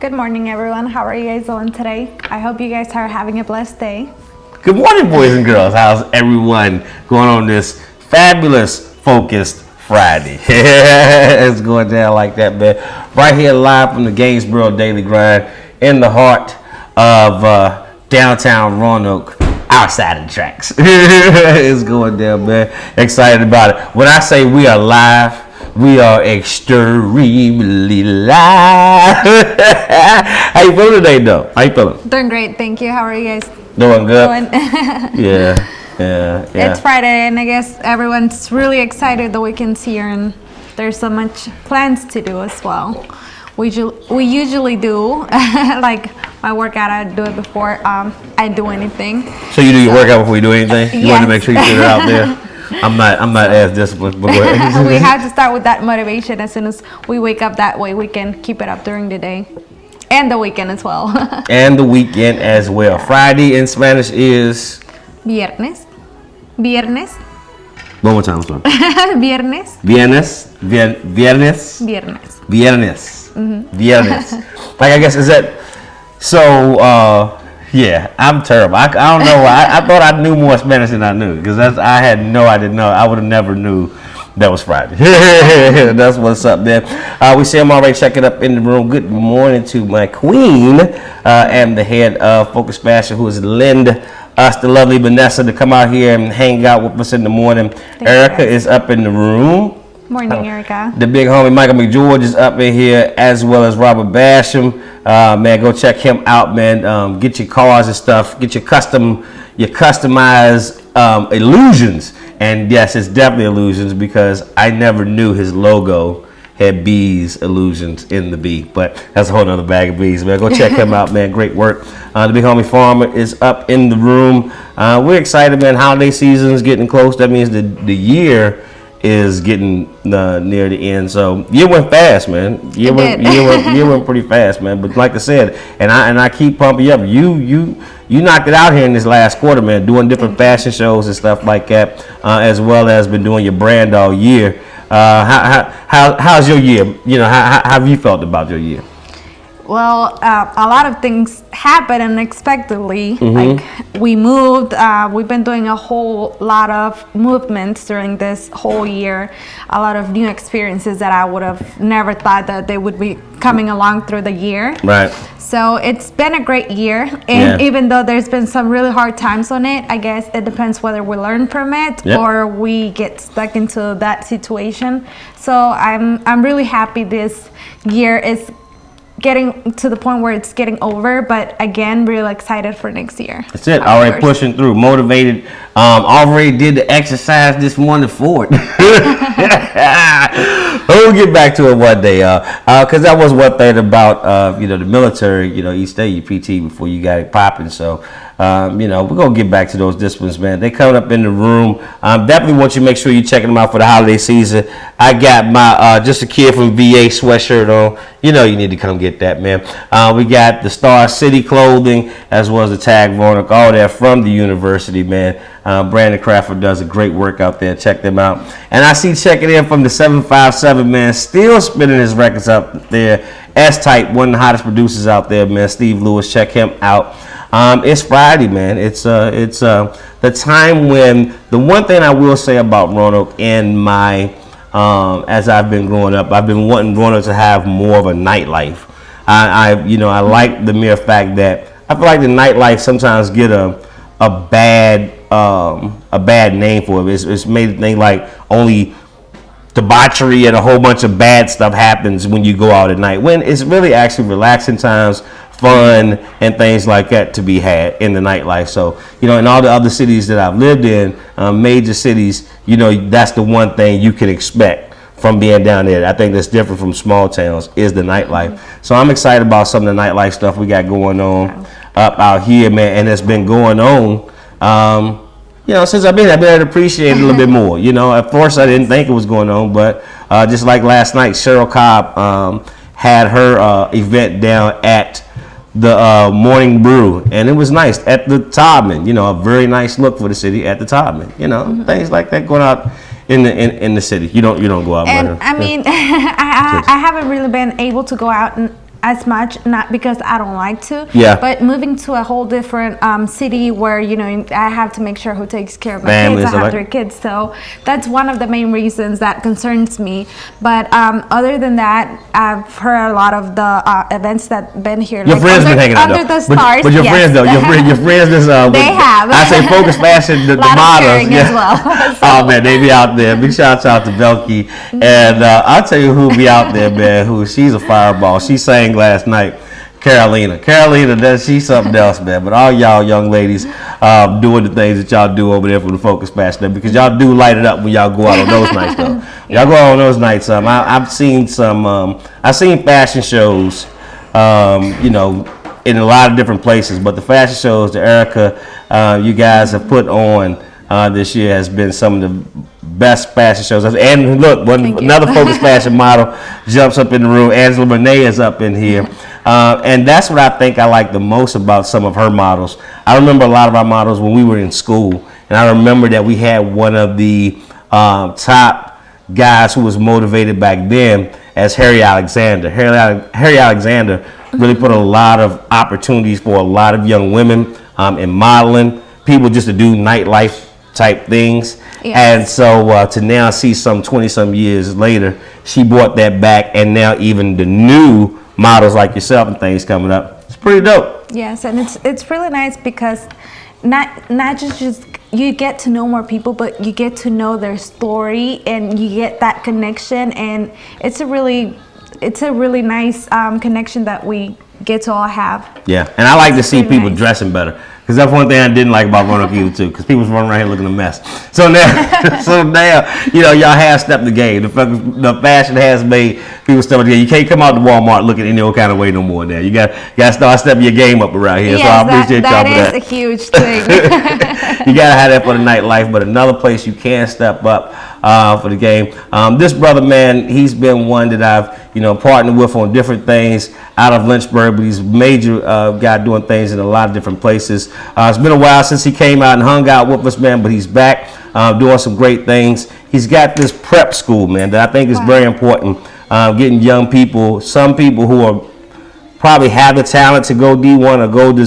Good morning, everyone. How are you guys doing today? I hope you guys are having a blessed day. Good morning, boys and girls. How's everyone going on this fabulous, focused Friday? It's going down like that, man. Right here live from the Gainesboro Daily Grind in the heart of downtown Roanoke, outside of the tracks. It's going down, man. Excited about it. When I say we are live, we are extremely live. How you feeling today, though? How you feeling? Doing great, thank you. How are you guys Doing good? doing? Yeah. It's Friday, and I guess everyone's really excited the weekend's here, and there's so much plans to do as well. We usually do, like my workout, I do it before I do anything. So you do your workout before you do anything? You Yes. want to make sure you get it out there? I'm not as disciplined, but go ahead. We have to start with that motivation as soon as we wake up. That way we can keep it up during the day and the weekend as well. And the weekend as well. Friday in Spanish is? Viernes. One more time, sorry. Viernes. Viernes. Viernes. Like, I guess, is that, so, yeah, I'm terrible. I don't know why. I thought I knew more Spanish than I knew, because I didn't know. I would have never knew that was Friday. That's what's up there. We see him already checking up in the room. Good morning to my queen and the head of Focus Fashion, who has lend us the lovely Vanessa to come out here and hang out with us in the morning. Erica is up in the room. Morning, Erica. The big homie Michael McGeorge is up in here, as well as Robert Basham. Man, go check him out, man. Get your cars and stuff. Get your customized illusions. And yes, it's definitely illusions, because I never knew his logo had bees illusions in the bee. But that's a whole nother bag of bees, man. Go check him out, man. Great work. The big homie Farmer is up in the room. We're excited, man. Holiday season is getting close. That means the year is getting near the end. So year went fast, man. Year went pretty fast, man. But like I said, and I keep pumping you up. You knocked it out here in this last quarter, man. Doing different fashion shows and stuff like that, as well as been doing your brand all year. How's your year? You know, how have you felt about your year? Well, a lot of things happened unexpectedly. Like we moved. We've been doing a whole lot of movements during this whole year. A lot of new experiences that I would have never thought that they would be coming along through the year. Right. So it's been a great year, and even though there's been some really hard times on it, I guess it depends whether we learn from it or we get stuck into that situation. So I'm really happy this year is getting to the point where it's getting over, but again, really excited for next year. That's it. Already pushing through, motivated. Already did the exercise this morning for it. We'll get back to it one day, because that was one thing about the military. You stay your PT before you got it popping. So we're gonna get back to those disciplines, man. They coming up in the room. Definitely want you to make sure you're checking them out for the holiday season. I got my Just a Kid from VA sweatshirt on. You need to come get that, man. We got the Star City clothing, as well as the Tag Roanoke, all that from the university, man. Brandon Crawford does a great work out there. Check them out. And I see checking in from the 757, man, still spinning his records up there. S-Type, one of the hottest producers out there, man. Steve Lewis, check him out. It's Friday, man. It's the time when, the one thing I will say about Roanoke and my as I've been growing up, I've been wanting Roanoke to have more of a nightlife. I like the mere fact that I feel like the nightlife sometimes get a bad name for it. It's made a thing like only debauchery and a whole bunch of bad stuff happens when you go out at night, when it's really actually relaxing times, fun and things like that to be had in the nightlife. So in all the other cities that I've lived in, major cities, that's the one thing you can expect from being down there. I think that's different from small towns, is the nightlife. So I'm excited about some of the nightlife stuff we got going on up out here, man, and it's been going on since I've been able to appreciate it a little bit more. At first I didn't think it was going on, but just like last night, Cheryl Cobb had her event down at the Morning Brew, and it was nice at the Todman. A very nice look for the city at the Todman. Things like that going out in the city. You don't go out. And I mean, I haven't really been able to go out as much, not because I don't like to, Yeah. but moving to a whole different city where, you know, I have to make sure who takes care of my Families, kids. I have like- 3 kids, so that's one of the main reasons that concerns me. But other than that, I've heard a lot of the events that been here. Your like friends been hanging out under though. the stars. But your yes. friends though, your friends just They have. I say Focus Fashion, the Lot of models. sharing as well. Oh man, they be out there. Big shout out to Belky. And I'll tell you who be out there, man. She's a fireball. She sang last night. Carolina, she's something else, man. But all y'all young ladies doing the things that y'all do over there from the Focus Fashion, because y'all do light it up when y'all go out on those nights, though. Y'all go out on those nights. I've seen I've seen fashion shows, you know, in a lot of different places. But the fashion shows that Erica, you guys have put on this year has been some of the best fashion shows. And look, another Focus Fashion model jumps up in the room. Angela Monet is up in here. And that's what I think I like the most about some of her models. I remember a lot of our models when we were in school. And I remember that we had one of the top guys who was motivated back then as Harry Alexander. Harry Alexander really put a lot of opportunities for a lot of young women in modeling, people just to do nightlife type things. Yes. And so to now see some 20-some years later, she brought that back, and now even the new models like yourself and things coming up, it's pretty dope. Yes, and it's really nice because not just you get to know more people, but you get to know their story and you get that connection, and it's a really nice connection that we get to all have. Yeah, and I like to see people nice. dressing better, because that's one thing I didn't like about Roanoke either too, because people was running around here looking a mess. So now, you know, y'all have stepped the game. The fashion has made people step up the game. You can't come out to Walmart looking any old kind of way no more now. You got to start stepping your game up around here. Yes, so I appreciate y'all for that. That is a huge thing. You gotta have that for the nightlife, but another place you can step up for the game. This brother, man, he's been one that I've partnered with on different things out of Lynchburg, but he's a major guy doing things in a lot of different places. It's been a while since he came out and hung out with us, man, but he's back doing some great things. He's got this prep school, man, that I think is very important. Getting young people, some people who are probably have the talent to go D1 or go to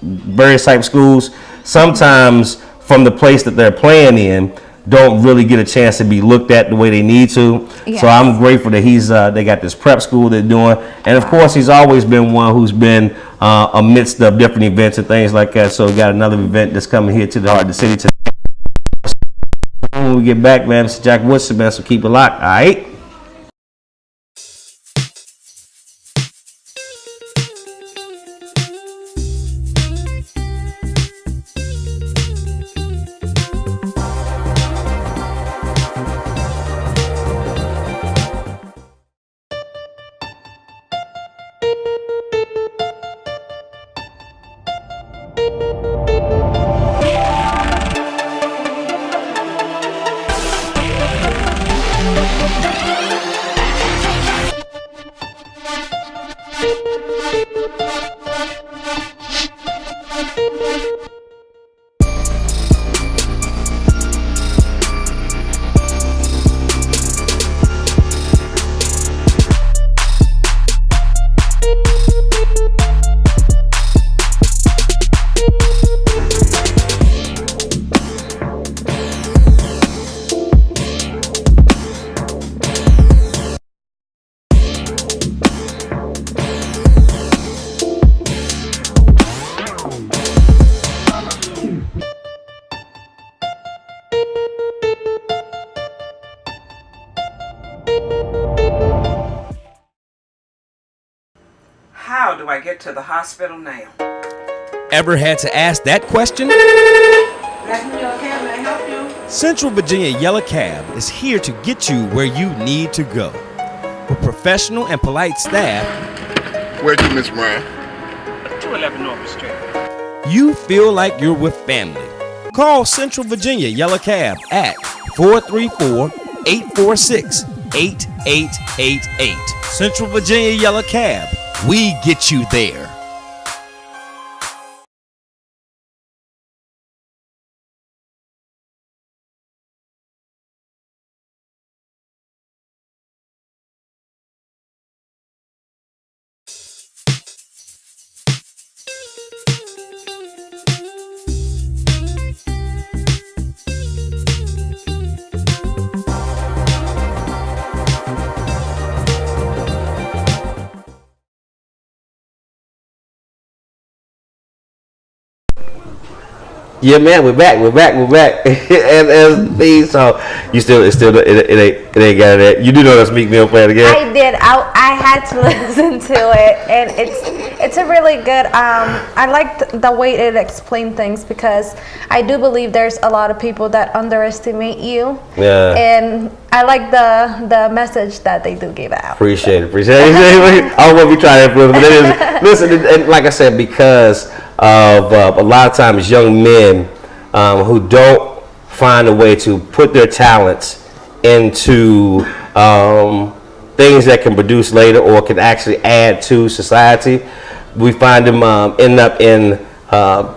various type schools, sometimes from the place that they're playing in, don't really get a chance to be looked at the way they need to. Yes. So I'm grateful that they got this prep school they're doing. And of course, he's always been one who's been amidst of different events and things like that. So we got another event that's coming here to the heart of the city today. When we get back, man, Mr. Jack Woodson, man, so keep it locked, all right? How do I get to the hospital now? Ever had to ask that question? National Yellow Cab, may I help you? Central Virginia Yellow Cab is here to get you where you need to go. With professional and polite staff, Where to, Miss Brown? 211 North Street. you feel like you're with family. Call Central Virginia Yellow Cab at 434-846-8888. Central Virginia Yellow Cab, we get you there. Yeah, man, we're back. and so you still, it ain't got it. You do know that's Meek Mill playing again. I did. I had to listen to it, and it's a really good. I liked the way it explained things because I do believe there's a lot of people that underestimate you. Yeah. And I like the message that they do give out. Appreciate it. I don't want to be trying to influence, but it is. Listen, and like I said, because of a lot of times young men who don't find a way to put their talents into things that can produce later or can actually add to society. We find them end up in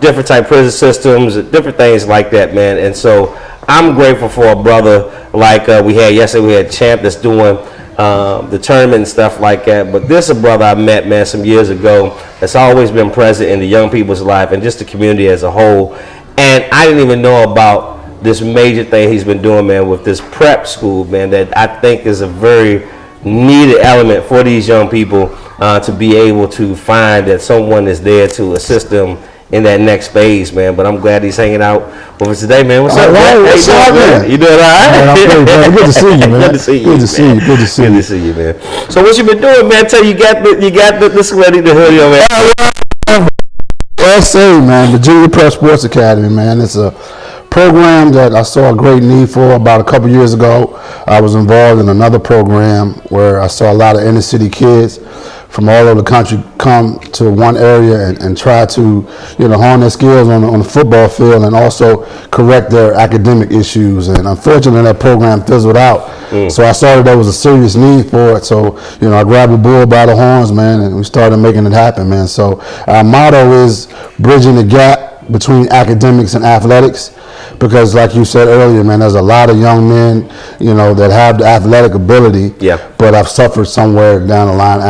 different type prison systems, different things like that, man. And so I'm grateful for a brother like we had yesterday. We had Champ that's doing the tournament and stuff like that. But this is a brother I met, man, some years ago that's always been present in the young people's life and just the community as a whole. And I didn't even know about this major thing he's been doing, man, with this prep school, man, that I think is a very needed element for these young people to be able to find that someone is there to assist them in that next phase, man. But I'm glad he's hanging out with us today, man. What's up, man? What's up, man? You doing all right? Man, I'm great, man. Good to see you, man. Good to see you. Good to see you. Good to see you. Good to see you, man. So what you been doing, man? Tell you got this ready to hoodie on, man. SA, man, Virginia Prep Sports Academy, man. It's a program that I saw a great need for about a couple years ago. I was involved in another program where I saw a lot of inner city kids from all over the country come to one area and try to, hone their skills on the football field and also correct their academic issues. And unfortunately, that program fizzled out. So I saw that there was a serious need for it. So, I grabbed the bull by the horns, man, and we started making it happen, man. So our motto is bridging the gap between academics and athletics. Because like you said earlier, man, there's a lot of young men, that have the athletic ability, but have suffered somewhere down the line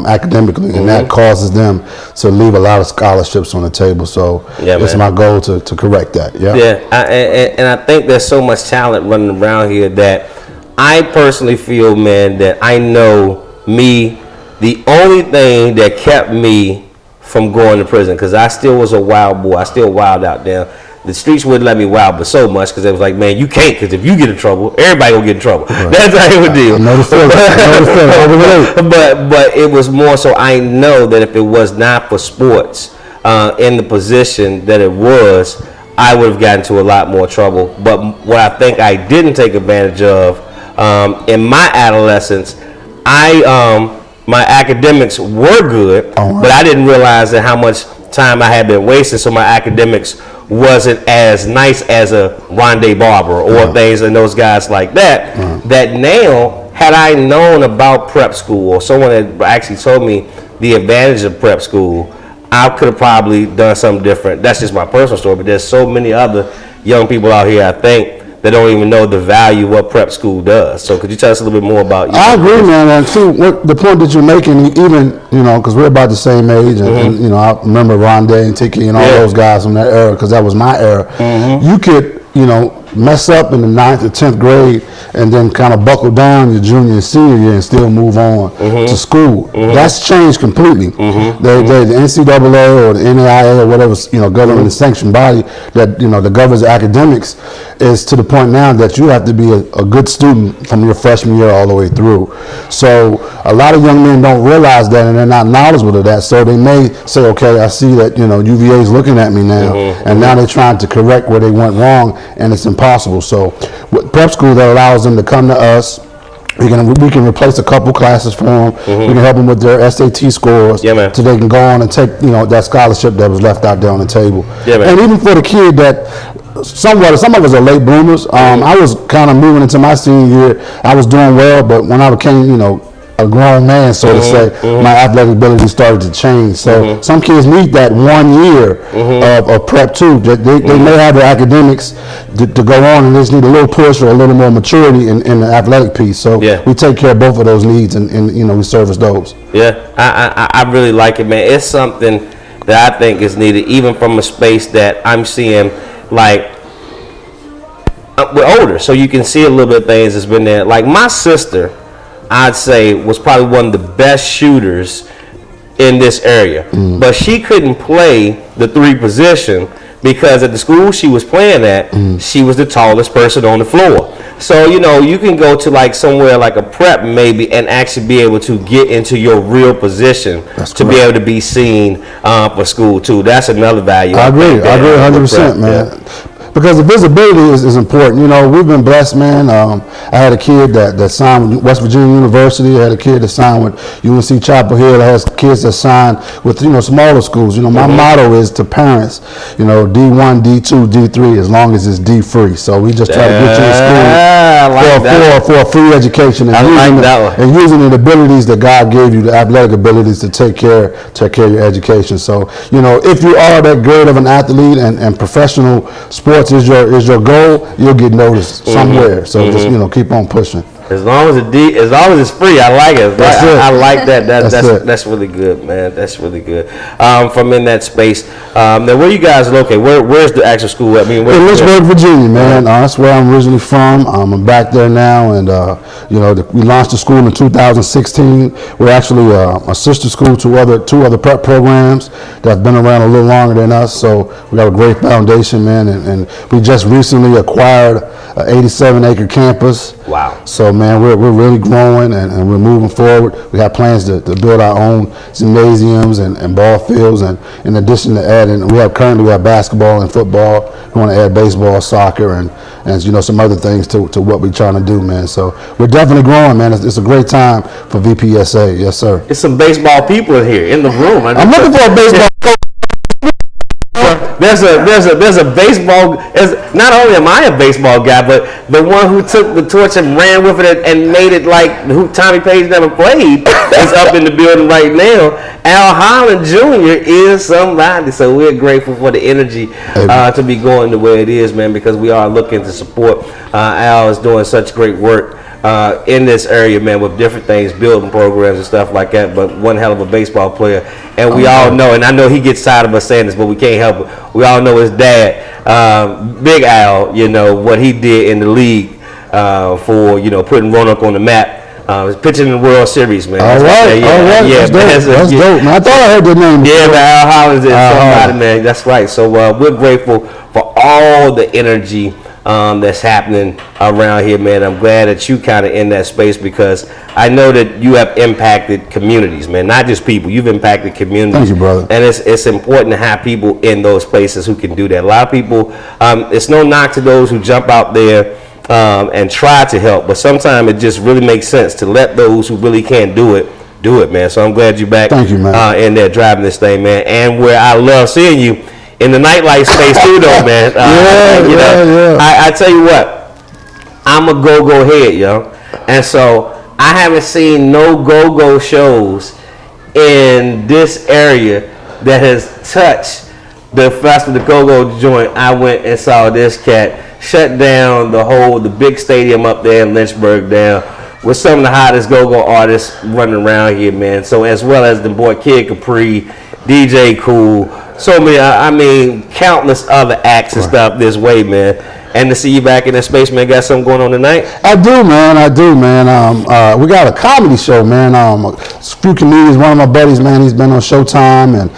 academically, and that causes them to leave a lot of scholarships on the table. So it's my goal to correct that. And I think there's so much talent running around here that I personally feel, man, that I know me, the only thing that kept me from going to prison, because I still was a wild boy. I still wild out there. The streets wouldn't let me wild, but so much because it was like, man, you can't, because if you get in trouble, everybody gonna get in trouble. Right. That's how it would deal. But it was more so I know that if it was not for sports in the position that it was, I would have gotten into a lot more trouble. But what I think I didn't take advantage of in my adolescence, my academics were good, but I didn't realize that how much time I had been wasting, so my academics wasn't as nice as a Rondé Barber or things and those guys like that. That now, had I known about prep school or someone had actually told me the advantage of prep school, I could have probably done something different. That's just my personal story, but there's so many other young people out here, I think, that don't even know the value of what prep school does. So could you tell us a little bit more about I agree, man. And see, the point that you're making, even, because we're about the same age, and I remember Rondé and Tiki and all those guys from that era, because that was my era. You could, mess up in the 9th or 10th grade and then kind of buckle down your junior and senior year and still move on to school. That's changed completely. The NCAA or the NAIA or whatever, government sanctioned body that, that governs academics is to the point now that you have to be a good student from your freshman year all the way through. So a lot of young men don't realize that, and they're not knowledgeable of that. So they may say, okay, I see that, UVA is looking at me now, and now they're trying to correct where they went wrong, and it's impossible. So with prep school, that allows them to come to us. We can replace a couple classes for them. We can help them with their SAT scores, so they can go on and take that scholarship that was left out there on the table. And even for the kid that some of us are late bloomers. I was kind of moving into my senior year. I was doing well, but when I became a grown man, so to say, my athletic ability started to change. So some kids need that 1 year of prep too. They may have the academics to go on, and they just need a little push or a little more maturity in the athletic piece. So we take care of both of those needs, and we service those. I really like it, man. It's something that I think is needed, even from a space that I'm seeing, like, we're older, so you can see a little bit of things that's been there. Like my sister, I'd say, was probably one of the best shooters in this area, but she couldn't play the 3 position because at the school she was playing at, she was the tallest person on the floor. So, you know, you can go to like somewhere like a prep maybe and actually be able to get into your real position to be able to be seen for school too. That's another value. I agree 100%, man. Yeah. Because the visibility is important. You know, we've been blessed, man. I had a kid that signed with West Virginia University. I had a kid that signed with UNC Chapel Hill. I had kids that signed with, you know, smaller schools. You know, my motto is to parents, you know, D1, D2, D3, as long as it's D free. So we just try to get you in school for a free education and using the abilities that God gave you, the athletic abilities to take care of your education. So, you know, if you are that great of an athlete and professional sports is your goal, you'll get noticed somewhere. So just, you know, keep on pushing. As long as it's free, I like it. I like that. That's really good, man. That's really good. From in that space. Now, where you guys located? Where's the actual school? I mean, in Lynchburg, Virginia, man. That's where I'm originally from. I'm back there now, and you know, we launched the school in 2016. We're actually a sister school to two other prep programs that've been around a little longer than us. So we got a great foundation, man, and we just recently acquired an 87-acre campus. Wow. So, man, we're really growing and we're moving forward. We have plans to build our own gymnasiums and ball fields, and in addition to adding, we have basketball and football. We want to add baseball, soccer, and you know, some other things to what we're trying to do, man. So we're definitely growing, man. It's a great time for VPSA. Yes, sir. There's some baseball people in here in the room. I'm looking for a baseball coach. There's a baseball. Not only am I a baseball guy, but the one who took the torch and ran with it and made it like who Tommy Page never played is up in the building right now. Al Holland Jr. is somebody. So we're grateful for the energy to be going the way it is, man, because we are looking to support. Al is doing such great work in this area, man, with different things, building programs and stuff like that, but one hell of a baseball player. And we all know, and I know he gets tired of us saying this, but we can't help it. We all know his dad, Big Al, you know, what he did in the league for, you know, putting Roanoke on the map. He's pitching in the World Series, man. All right. Yeah, that's dope, man. I thought I heard the name. Yeah, but Al Holland is somebody, man. That's right. So we're grateful for all the energy that's happening around here, man. I'm glad that you kind of in that space, because I know that you have impacted communities, man, not just people. You've impacted communities. Thank you, brother. And it's important to have people in those places who can do that. A lot of people, it's no knock to those who jump out there and try to help, but sometimes it just really makes sense to let those who really can't do it, man. So I'm glad you're back. Thank you, man. In there driving this thing, man. And where I love seeing you in the nightlife space too, though, man. I tell you what, I'm a go-go head, yo, and so I haven't seen no go-go shows in this area that has touched the festival, the go-go joint. I went and saw this cat shut down the big stadium up there in Lynchburg down with some of the hottest go-go artists running around here, man. So as well as the boy Kid Capri, DJ Cool, so many, I mean, countless other acts and stuff this way, man. And to see you back in that space, man. Got something going on tonight? I do, man. We got a comedy show, man. A few comedians. One of my buddies, man, he's been on Showtime, and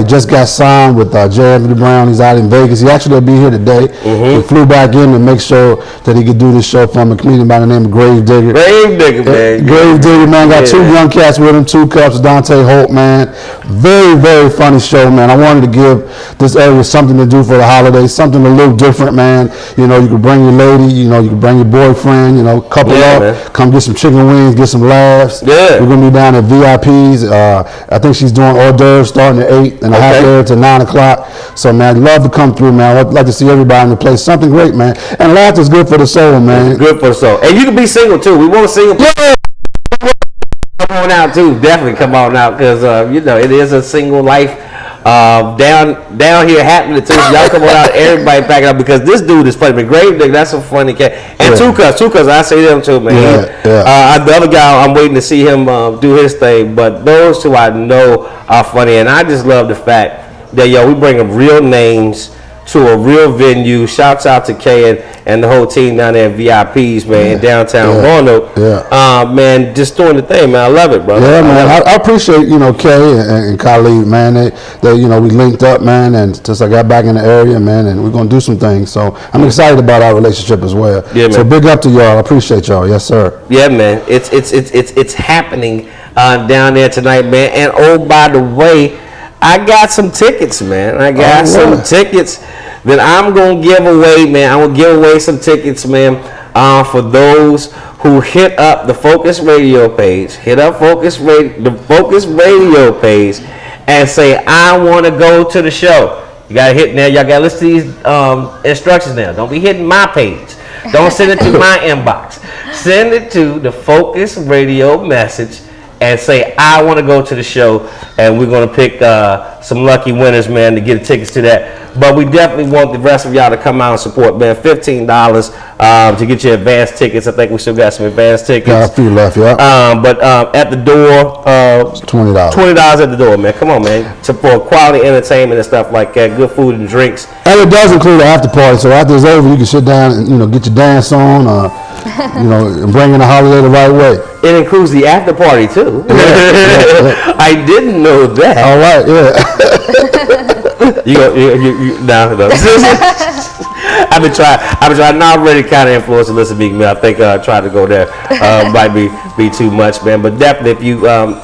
he just got signed with J. Anthony Brown. He's out in Vegas. He actually will be here today. He flew back in to make sure that he could do this show from a comedian by the name of Grave Digger. Grave Digger, man. Grave Digger, man. Got two young cats with him, 2 Cups, Dante Holt, man. Very, very funny show, man. I wanted to give this area something to do for the holidays, something a little different, man. You know, you could bring your lady, you know, you could bring your boyfriend, you know, couple up, man. Come get some chicken wings, get some laughs. Yeah. We're going to be down at VIPs. I think she's doing hors d'oeuvres starting at 8 and a half there to 9 o'clock. So, man, I'd love to come through, man. I'd like to see everybody in the place. Something great, man. And laughter's good for the soul, man. It's good for the soul. And you can be single, too. We want single people. Come on out, too. Definitely come on out, because, you know, it is a single life. Down here happening too. Y'all come on out, everybody back up, because this dude is funny. But Grave Digger, that's a funny cat. And 2 Cups, I say them too, man. The other guy, I'm waiting to see him do his thing. But those two I know are funny, and I just love the fact that we bring up real names to a real venue. Shouts out to Kay and the whole team down there at VIPs, man, in downtown Roanoke. Man, just doing the thing, man. I love it, brother. Yeah, man. I appreciate, Kay and Khalid, man. They we linked up, man, and since I got back in the area, man, and we're gonna do some things. So I'm excited about our relationship as well. Yeah, man. So big up to y'all. I appreciate y'all. Yes, sir. Yeah, man. It's happening down there tonight, man. And oh, by the way, I got some tickets, man. I got some tickets that I'm gonna give away, man. I'm gonna give away some tickets, man, for those who hit up the Focus Radio page. Hit up the Focus Radio page and say, I want to go to the show. You gotta hit now. Y'all gotta listen to these instructions now. Don't be hitting my page. Don't send it to my inbox. Send it to the Focus Radio message and say, I want to go to the show, and we're going to pick some lucky winners, man, to get the tickets to that. But we definitely want the rest of y'all to come out and support, man. $15 to get your advance tickets. I think we still got some advance tickets. Got a few left, yeah. But at the door, $20. $20 at the door, man. Come on, man. For quality entertainment and stuff like that, good food and drinks. And it does include an after party, so after it's over, you can sit down and get your dance on, and bring in the holiday the right way. It includes the after party too. I didn't know that. All right, yeah. No. I've been trying. Now I'm ready to kind of influence and listen to me. I think trying to go there might be too much, man. But definitely,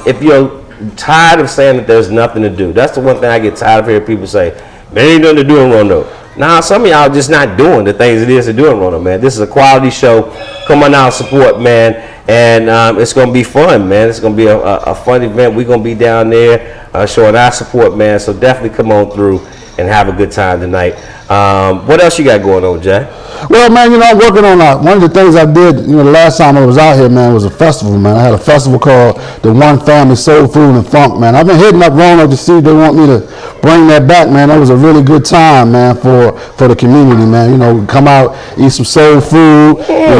if you're tired of saying that there's nothing to do, that's the one thing I get tired of hearing people say. There ain't nothing to do in Roanoke. Nah, some of y'all just not doing the things it is to do in Roanoke, man. This is a quality show. Come on out and support, man. And it's going to be fun, man. It's going to be a fun event. We're going to be down there showing our support, man. So definitely come on through and have a good time tonight. What else you got going on, Jay? Well, man, I'm working on one of the things I did, the last time I was out here, man, was a festival, man. I had a festival called the One Family Soul Food and Funk, man. I've been hitting up Roanoke to see if they want me to bring that back, man. That was a really good time, man, for the community, man. Come out, eat some soul food,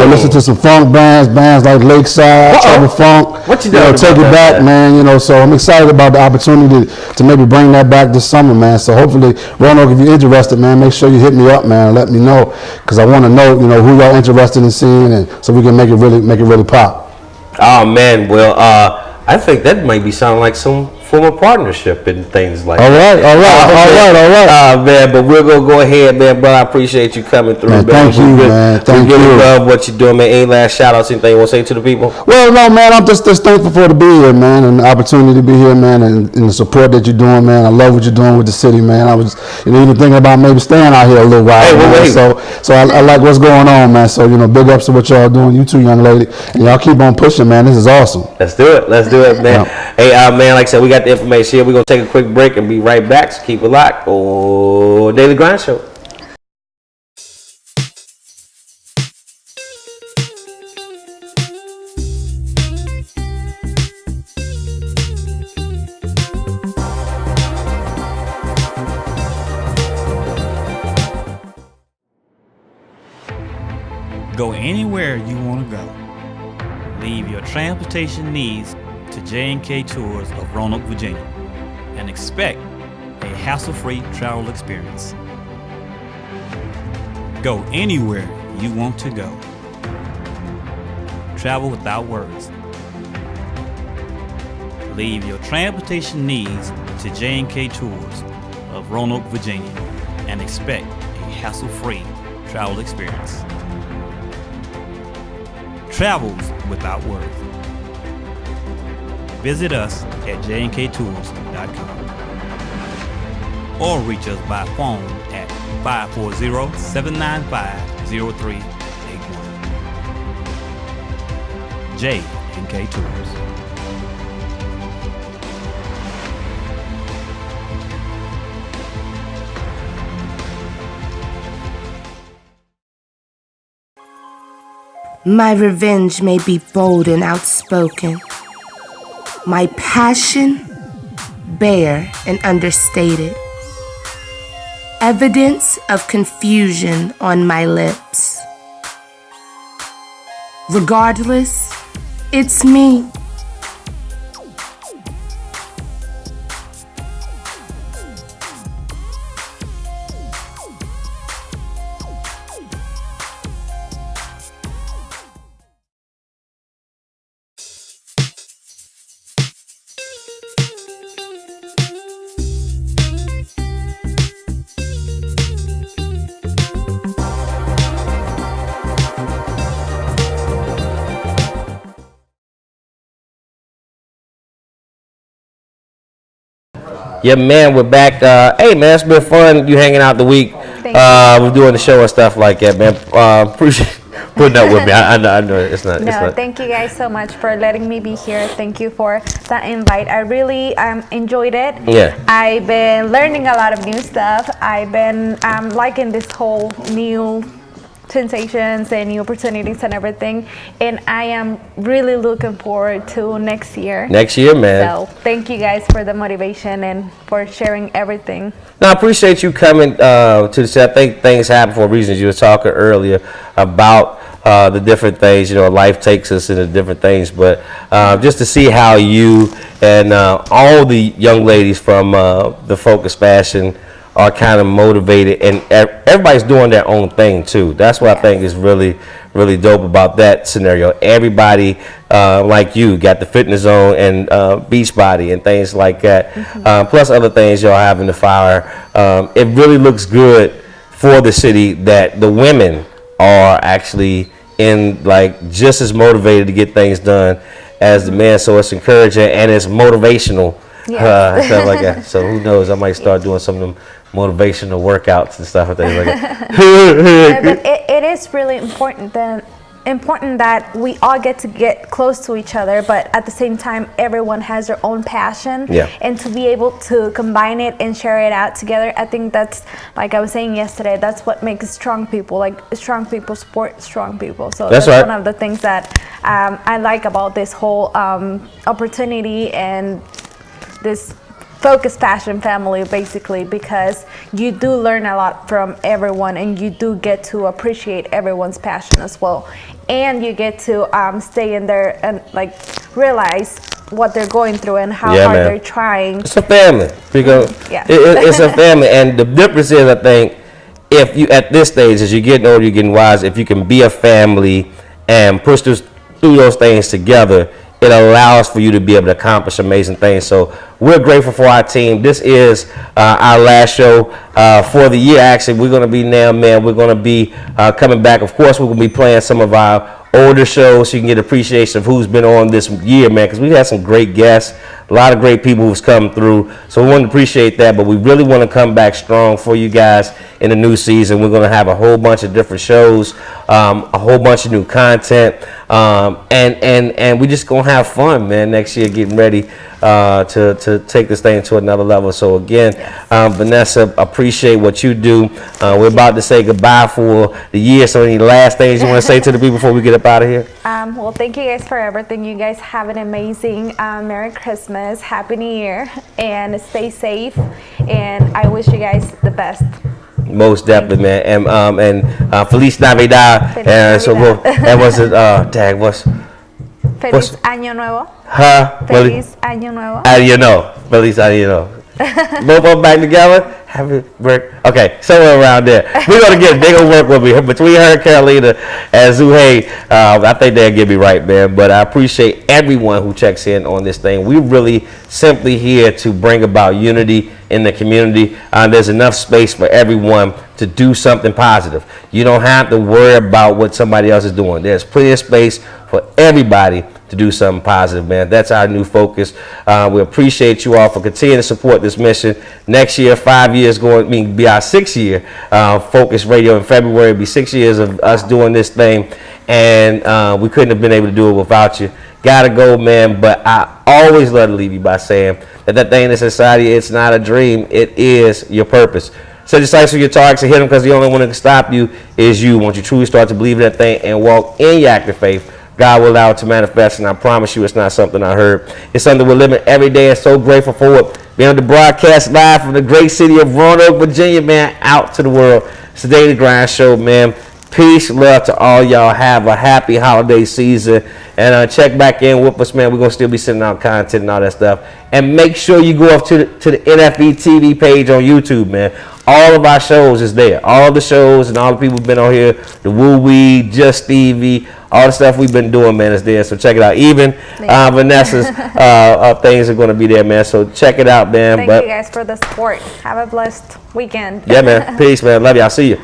listen to some funk bands like Lakeside, Trouble Funk. What you doing? Take it back, man. So I'm excited about the opportunity to maybe bring that back this summer, man. So hopefully, Roanoke, if you're interested, man, make sure you hit me up, man, and let me know, because I want to know, who y'all interested in seeing, and so we can make it really pop. Oh man, well, I think that might be sounding like some form of partnership and things like that. All right. Man, but we're gonna go ahead, man. But I appreciate you coming through, man. Thank you, man. Thank you. We love what you're doing, man. Any last shout outs, anything you want to say to the people? Well, no, man. I'm just thankful for to be here, man, and the opportunity to be here, man, and the support that you're doing, man. I love what you're doing with the city, man. I was, even thinking about maybe staying out here a little while. Hey, man. So I like what's going on, man. So big ups to what y'all doing, you two young lady, and y'all keep on pushing, man. This is awesome. Let's do it, man. Yeah. Hey, man, like I said, we got the information here. We're gonna take a quick break and be right back. So keep it locked. Daily Grind Show. Go anywhere you want to go. Leave your transportation needs to J&K Tours of Roanoke, Virginia, and expect a hassle-free travel experience. Go anywhere you want to go. Travel without worries. Leave your transportation needs to J&K Tours of Roanoke, Virginia, and expect a hassle-free travel experience. Travels without worries. Visit us at jnktours.com or reach us by phone at 540-795-0381. J&K Tours. My revenge may be bold and outspoken. My passion, bare and understated. Evidence of confusion on my lips. Regardless, it's me. Yeah, man, we're back. Hey, man, it's been fun. You hanging out the week. We're doing the show and stuff like that, man. Appreciate putting up with me. I know it's not. No, thank you guys so much for letting me be here. Thank you for that invite. I really enjoyed it. Yeah. I've been learning a lot of new stuff. I've been liking this whole new sensations and new opportunities and everything, and I am really looking forward to next year. Next year, man. So thank you guys for the motivation and for sharing everything. No, I appreciate you coming to the set. I think things happen for reasons. You were talking earlier about the different things, you know, life takes us into different things, but just to see how you and all the young ladies from the Focus Fashion are kind of motivated, and everybody's doing their own thing too. That's what I think is really, really dope about that scenario. Everybody, like you, got the Fitness Zone and Beachbody and things like that, plus other things y'all have in the fire. It really looks good for the city that the women are actually in, like, just as motivated to get things done as the men. So it's encouraging and it's motivational. Yes. Stuff like that. So who knows? I might start doing some of them motivational workouts and stuff and things like that. Yeah, but it is really important that we all get close to each other, but at the same time everyone has their own passion. Yeah. And to be able to combine it and share it out together, I think that's, like I was saying yesterday, that's what makes strong people. Like, strong people support strong people. So that's right. one of the things that I like about this whole opportunity and this Focus Fashion family, basically, because you do learn a lot from everyone and you do get to appreciate everyone's passion as well, and you get to stay in there and, like, realize what they're going through and how hard they're trying. It's a family, because Yeah. it's a family, and the difference is, I think, if you at this stage, as you're getting older, you're getting wise, if you can be a family and push through those things together, it allows for you to be able to accomplish amazing things. So we're grateful for our team. This is our last show for the year. Actually, we're going to be now, man. We're going to be coming back. Of course, we're going to be playing some of our older shows so you can get appreciation of who's been on this year, man, because we've had some great guests, a lot of great people who's come through. So we want to appreciate that, but we really want to come back strong for you guys in the new season. We're going to have a whole bunch of different shows, a whole bunch of new content, and we just going to have fun, man, next year, getting ready to take this thing to another level. So again, Vanessa, appreciate what you do. We're about to say goodbye for the year. So any last things you want to say to the people before we get up out of here? Well, thank you guys for everything. You guys have an amazing Merry Christmas, Happy New Year, and stay safe. And I wish you guys the best. Most definitely, man. And Feliz Navidad. Feliz And so Navidad. and what's it? Tag, what's Feliz Año Nuevo. huh? Feliz Año Nuevo. You know, Feliz you know. Both of them back together. Happy birthday. Okay, somewhere around there. We're gonna get. They gonna work with me between her, Carolina, and Zuhei. I think they'll get me right, man. But I appreciate everyone who checks in on this thing. We're really simply here to bring about unity in the community. There's enough space for everyone to do something positive. You don't have to worry about what somebody else is doing. There's plenty of space for everybody to do something positive, man. That's our new focus. We appreciate you all for continuing to support this mission. Next year, 5 years going, be our 6th year. Focus Radio in February will be 6 years of us doing this thing, and we couldn't have been able to do it without you. Gotta go, man. But I always love to leave you by saying that thing in society, it's not a dream. It is your purpose. Set your sights for your targets and hit them, because the only one that can stop you is you. Once you truly start to believe in that thing and walk in your active faith, God will allow it to manifest, and I promise you it's not something I heard. It's something we're living every day, and so grateful for it. Being able to broadcast live from the great city of Roanoke, Virginia, man, out to the world. It's the Daily Grind Show, man. Peace, love to all y'all. Have a happy holiday season, and check back in with us, man. We're going to still be sending out content and all that stuff. And make sure you go up to the NFE TV page on YouTube, man. All of our shows is there. All the shows and all the people who've been on here, the Woo Wee, Just Stevie, all the stuff we've been doing, man, is there. So check it out. Even Vanessa's things are going to be there, man. So check it out, man. Thank you guys for the support. Have a blessed weekend. Yeah, man. Peace, man. Love y'all. See you.